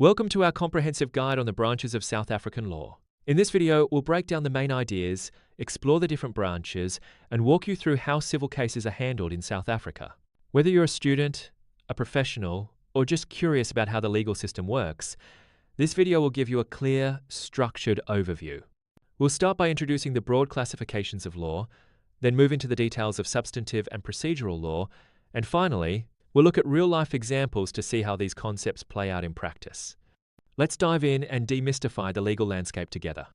Welcome to our comprehensive guide on the branches of South African law. In this video, we'll break down the main ideas, explore the different branches, and walk you through how civil cases are handled in South Africa. Whether you're a student, a professional, or just curious about how the legal system works, this video will give you a clear, structured overview. We'll start by introducing the broad classifications of law, then move into the details of substantive and procedural law, and finally, we'll look at real-life examples to see how these concepts play out in practice. Let's dive in and demystify the legal landscape together.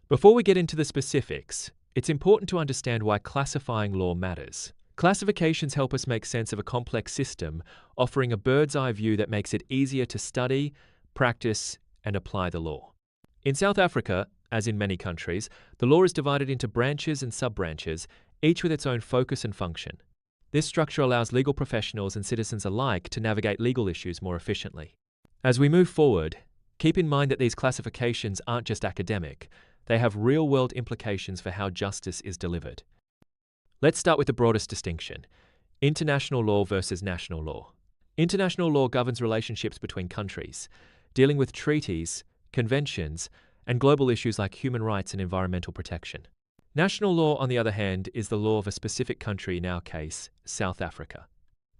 Before we get into the specifics, it's important to understand why classifying law matters. Classifications help us make sense of a complex system, offering a bird's-eye view that makes it easier to study, practice, and apply the law. In South Africa, as in many countries, the law is divided into branches and sub-branches, each with its own focus and function. This structure allows legal professionals and citizens alike to navigate legal issues more efficiently. As we move forward, keep in mind that these classifications aren't just academic, they have real-world implications for how justice is delivered. Let's start with the broadest distinction: international law versus national law. International law governs relationships between countries, dealing with treaties, conventions, and global issues like human rights and environmental protection. National law, on the other hand, is the law of a specific country, in our case, South Africa.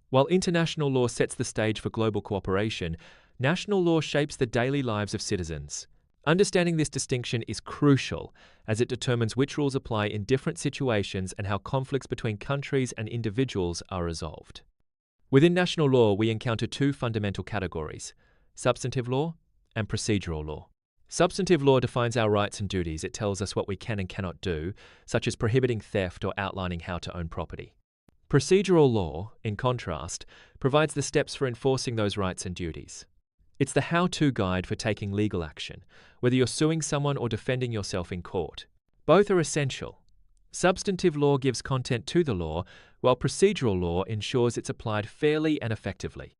While international law sets the stage for global cooperation, national law shapes the daily lives of citizens. Understanding this distinction is crucial, as it determines which rules apply in different situations and how conflicts between countries and individuals are resolved. Within national law, we encounter two fundamental categories: substantive law and procedural law. Substantive law defines our rights and duties. It tells us what we can and cannot do, such as prohibiting theft or outlining how to own property. Procedural law, in contrast, provides the steps for enforcing those rights and duties. It's the how-to guide for taking legal action, whether you're suing someone or defending yourself in court. Both are essential. Substantive law gives content to the law, while procedural law ensures it's applied fairly and effectively.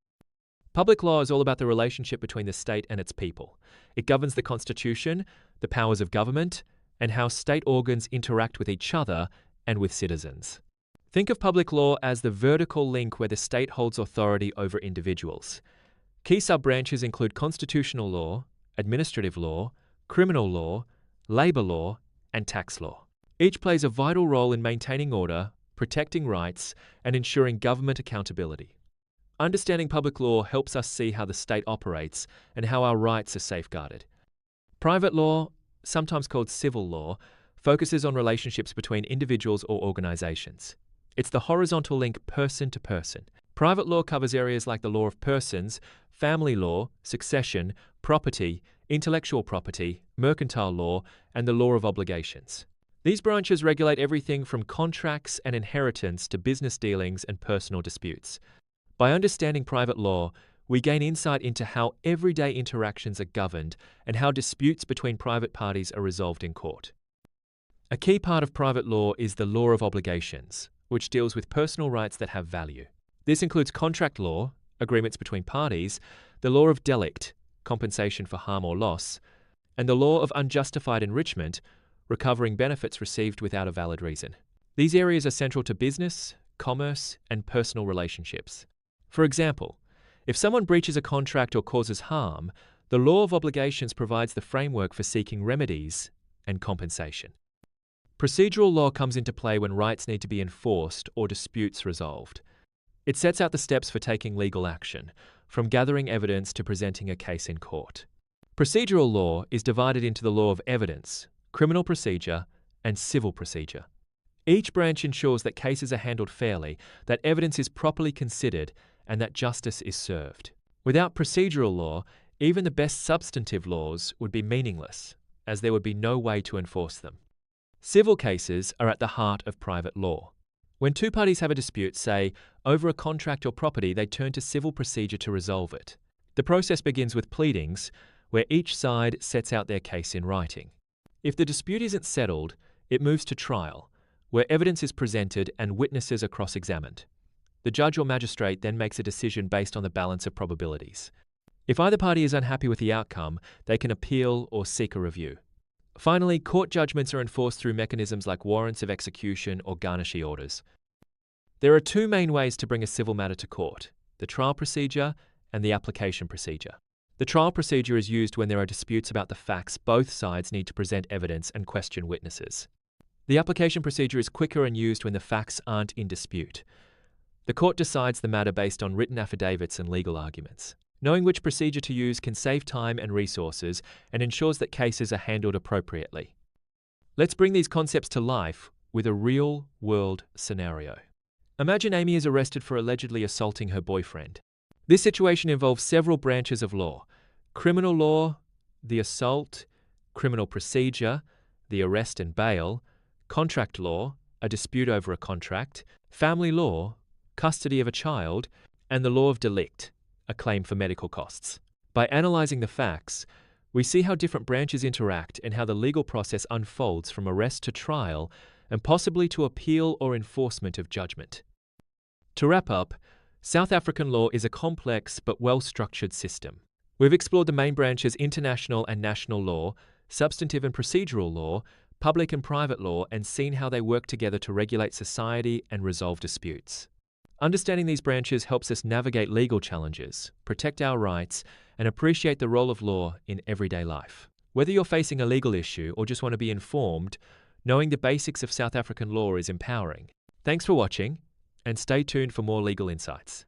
Public law is all about the relationship between the state and its people. It governs the constitution, the powers of government, and how state organs interact with each other and with citizens. Think of public law as the vertical link where the state holds authority over individuals. Key sub-branches include constitutional law, administrative law, criminal law, labor law, and tax law. Each plays a vital role in maintaining order, protecting rights, and ensuring government accountability. Understanding public law helps us see how the state operates and how our rights are safeguarded. Private law, sometimes called civil law, focuses on relationships between individuals or organizations. It's the horizontal link person to person. Private law covers areas like the law of persons, family law, succession, property, intellectual property, mercantile law, and the law of obligations. These branches regulate everything from contracts and inheritance to business dealings and personal disputes. By understanding private law, we gain insight into how everyday interactions are governed and how disputes between private parties are resolved in court. A key part of private law is the law of obligations, which deals with personal rights that have value. This includes contract law, agreements between parties, the law of delict, compensation for harm or loss, and the law of unjustified enrichment, recovering benefits received without a valid reason. These areas are central to business, commerce, and personal relationships. For example, if someone breaches a contract or causes harm, the law of obligations provides the framework for seeking remedies and compensation. Procedural law comes into play when rights need to be enforced or disputes resolved. It sets out the steps for taking legal action, from gathering evidence to presenting a case in court. Procedural law is divided into the law of evidence, criminal procedure, and civil procedure. Each branch ensures that cases are handled fairly, that evidence is properly considered, and that justice is served. Without procedural law, even the best substantive laws would be meaningless, as there would be no way to enforce them. Civil cases are at the heart of private law. When two parties have a dispute, say, over a contract or property, they turn to civil procedure to resolve it. The process begins with pleadings, where each side sets out their case in writing. If the dispute isn't settled, it moves to trial, where evidence is presented and witnesses are cross-examined. The judge or magistrate then makes a decision based on the balance of probabilities. If either party is unhappy with the outcome, they can appeal or seek a review. Finally, court judgments are enforced through mechanisms like warrants of execution or garnishee orders. There are two main ways to bring a civil matter to court: the trial procedure and the application procedure. The trial procedure is used when there are disputes about the facts. Both sides need to present evidence and question witnesses. The application procedure is quicker and used when the facts aren't in dispute. The court decides the matter based on written affidavits and legal arguments. Knowing which procedure to use can save time and resources and ensures that cases are handled appropriately. Let's bring these concepts to life with a real-world scenario. Imagine Amy is arrested for allegedly assaulting her boyfriend. This situation involves several branches of law: criminal law, the assault, criminal procedure, the arrest and bail, contract law, a dispute over a contract, family law, custody of a child, and the law of delict, a claim for medical costs. By analyzing the facts, we see how different branches interact and how the legal process unfolds from arrest to trial and possibly to appeal or enforcement of judgment. To wrap up, South African law is a complex but well-structured system. We've explored the main branches: international and national law, substantive and procedural law, public and private law, and seen how they work together to regulate society and resolve disputes. Understanding these branches helps us navigate legal challenges, protect our rights, and appreciate the role of law in everyday life. Whether you're facing a legal issue or just want to be informed, knowing the basics of South African law is empowering. Thanks for watching, and stay tuned for more legal insights.